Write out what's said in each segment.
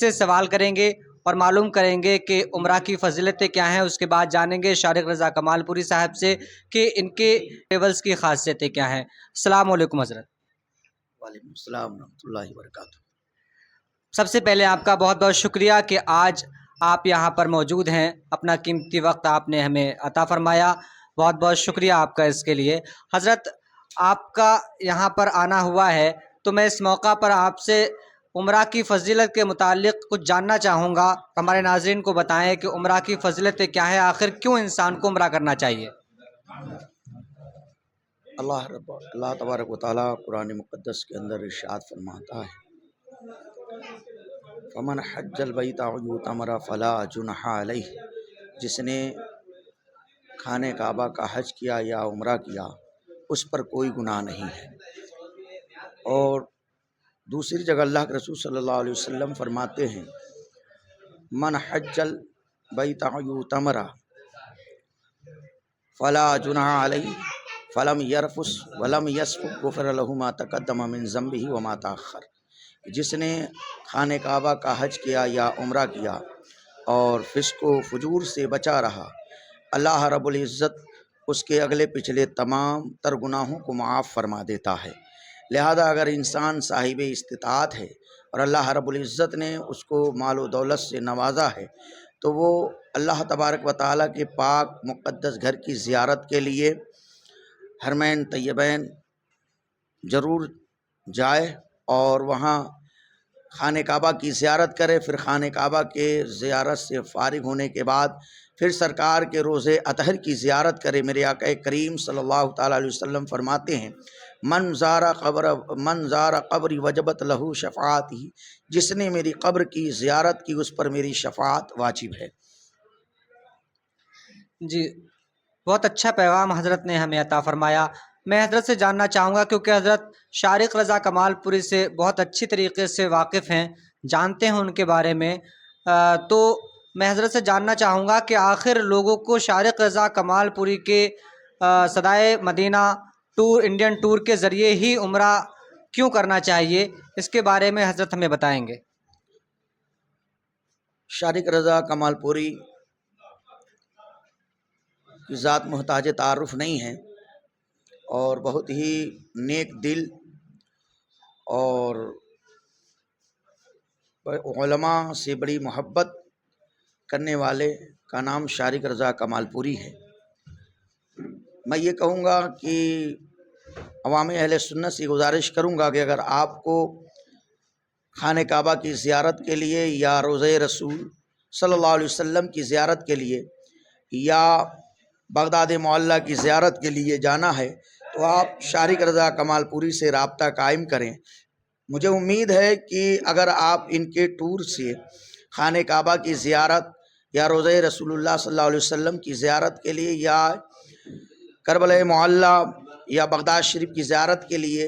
سے سوال کریں گے اور معلوم کریں گے کہ عمرہ کی فضیلتیں کیا ہیں۔ اس کے بعد جانیں گے شارق رضا کمال پوری صاحب سے کہ ان کے ٹریولز کی خاصیتیں کیا ہیں۔ السلام علیکم حضرت۔ وعلیکم السلام ورحمۃ اللہ وبرکاتہ۔ سب سے پہلے آپ کا بہت بہت شکریہ کہ آج آپ یہاں پر موجود ہیں، اپنا قیمتی وقت آپ نے ہمیں عطا فرمایا، بہت بہت شکریہ آپ کا اس کے لیے۔ حضرت آپ کا یہاں پر آنا ہوا ہے تو میں اس موقع پر آپ سے عمرہ کی فضیلت کے متعلق کچھ جاننا چاہوں گا۔ ہمارے ناظرین کو بتائیں کہ عمرہ کی فضیلتیں کیا ہے، آخر کیوں انسان کو عمرہ کرنا چاہیے؟ اللہ تبارک و تعالیٰ قرآن مقدس کے اندر ارشاد فرماتا ہے، فمن حج البیت او اعتمر فلا جناح علیہ، جس نے خانہ کعبہ کا حج کیا یا عمرہ کیا اس پر کوئی گناہ نہیں ہے۔ اور دوسری جگہ اللہ کے رسول صلی اللہ علیہ وسلم فرماتے ہیں، من حج البیت او اعتمر فلا جناح علیہ فلم یرفس ولم یسفک غفر له ما تقدم من ذنبہ وما تاخر، جس نے خانہ کعبہ کا حج کیا یا عمرہ کیا اور فسق و فجور سے بچا رہا، اللہ رب العزت اس کے اگلے پچھلے تمام تر گناہوں کو معاف فرما دیتا ہے۔ لہذا اگر انسان صاحب استطاعت ہے اور اللہ رب العزت نے اس کو مال و دولت سے نوازا ہے تو وہ اللہ تبارک و تعالیٰ کے پاک مقدس گھر کی زیارت کے لیے حرمین طیبین ضرور جائے اور وہاں خانہ کعبہ کی زیارت کرے۔ پھر خانہ کعبہ کے زیارت سے فارغ ہونے کے بعد پھر سرکار کے روضے اطہر کی زیارت کرے۔ میرے آقا کریم صلی اللہ تعالیٰ علیہ وسلم فرماتے ہیں، من زار قبری وجبت لہو شفاعتی، جس نے میری قبر کی زیارت کی اس پر میری شفاعت واجب ہے۔ جی بہت اچھا پیغام حضرت نے ہمیں عطا فرمایا۔ میں حضرت سے جاننا چاہوں گا، کیونکہ حضرت شارق رضا کمال پوری سے بہت اچھی طریقے سے واقف ہیں، جانتے ہیں ان کے بارے میں، تو میں حضرت سے جاننا چاہوں گا کہ آخر لوگوں کو شارق رضا کمال پوری کے صدائے مدینہ ٹور، انڈین ٹور کے ذریعے ہی عمرہ کیوں کرنا چاہیے، اس کے بارے میں حضرت ہمیں بتائیں گے۔ شارق رضا کمال پوری کی ذات محتاج تعارف نہیں ہے اور بہت ہی نیک دل اور علماء سے بڑی محبت کرنے والے کا نام شارق رضا کمال پوری ہے۔ میں یہ کہوں گا کہ عوام اہل سنت سے گزارش کروں گا کہ اگر آپ کو خانہ کعبہ کی زیارت کے لیے یا روضہ رسول صلی اللہ علیہ وسلم کی زیارت کے لیے یا بغداد معلیٰ کی زیارت کے لیے جانا ہے تو آپ شارق رضا کمال پوری سے رابطہ قائم کریں۔ مجھے امید ہے کہ اگر آپ ان کے ٹور سے خانہ کعبہ کی زیارت یا روضہ رسول اللہ صلی اللہ علیہ وسلم کی زیارت کے لیے یا کربلا معلیٰ یا بغداد شریف کی زیارت کے لیے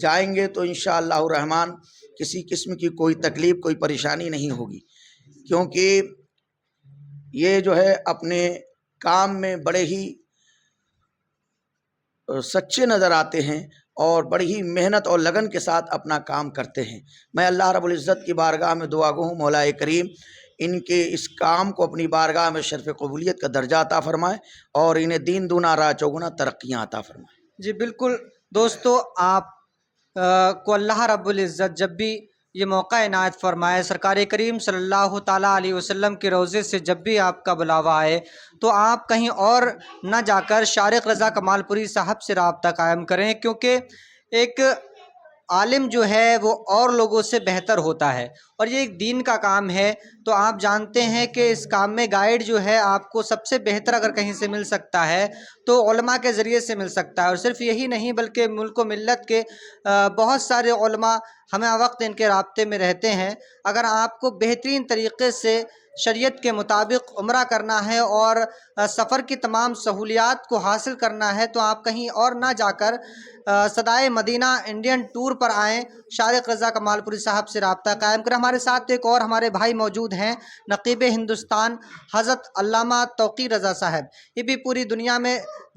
جائیں گے تو انشاءاللہ الرحمن کسی قسم کی کوئی تکلیف، کوئی پریشانی نہیں ہوگی، کیونکہ یہ جو ہے اپنے کام میں بڑے ہی سچے نظر آتے ہیں اور بڑی ہی محنت اور لگن کے ساتھ اپنا کام کرتے ہیں۔ میں اللہ رب العزت کی بارگاہ میں دعا گو ہوں مولا کریم ان کے اس کام کو اپنی بارگاہ میں شرف قبولیت کا درجہ عطا فرمائے اور انہیں دین دونا راہ چوگنا ترقیاں عطا فرمائے۔ جی بالکل دوستو، آپ کو اللہ رب العزت جب بھی یہ موقع عنایت فرمائے، سرکار کریم صلی اللہ تعالیٰ علیہ وسلم کے روضے سے جب بھی آپ کا بلاوا آئے تو آپ کہیں اور نہ جا کر شارق رضا کمال پوری صاحب سے رابطہ قائم کریں، کیونکہ ایک عالم جو ہے وہ اور لوگوں سے بہتر ہوتا ہے اور یہ ایک دین کا کام ہے۔ تو آپ جانتے ہیں کہ اس کام میں گائیڈ جو ہے آپ کو سب سے بہتر اگر کہیں سے مل سکتا ہے تو علماء کے ذریعے سے مل سکتا ہے، اور صرف یہی نہیں بلکہ ملک و ملت کے بہت سارے علماء ہمیں وقت ان کے رابطے میں رہتے ہیں۔ اگر آپ کو بہترین طریقے سے شریعت کے مطابق عمرہ کرنا ہے اور سفر کی تمام سہولیات کو حاصل کرنا ہے تو آپ کہیں اور نہ جا کر صدائے مدینہ انڈین ٹور پر آئیں، شارق رضا کمال پوری صاحب سے رابطہ قائم کریں۔ ہمارے ساتھ ایک اور ہمارے بھائی موجود ہیں، نقیب ہندوستان حضرت علامہ توقیر رضا صاحب، یہ بھی پوری دنیا میں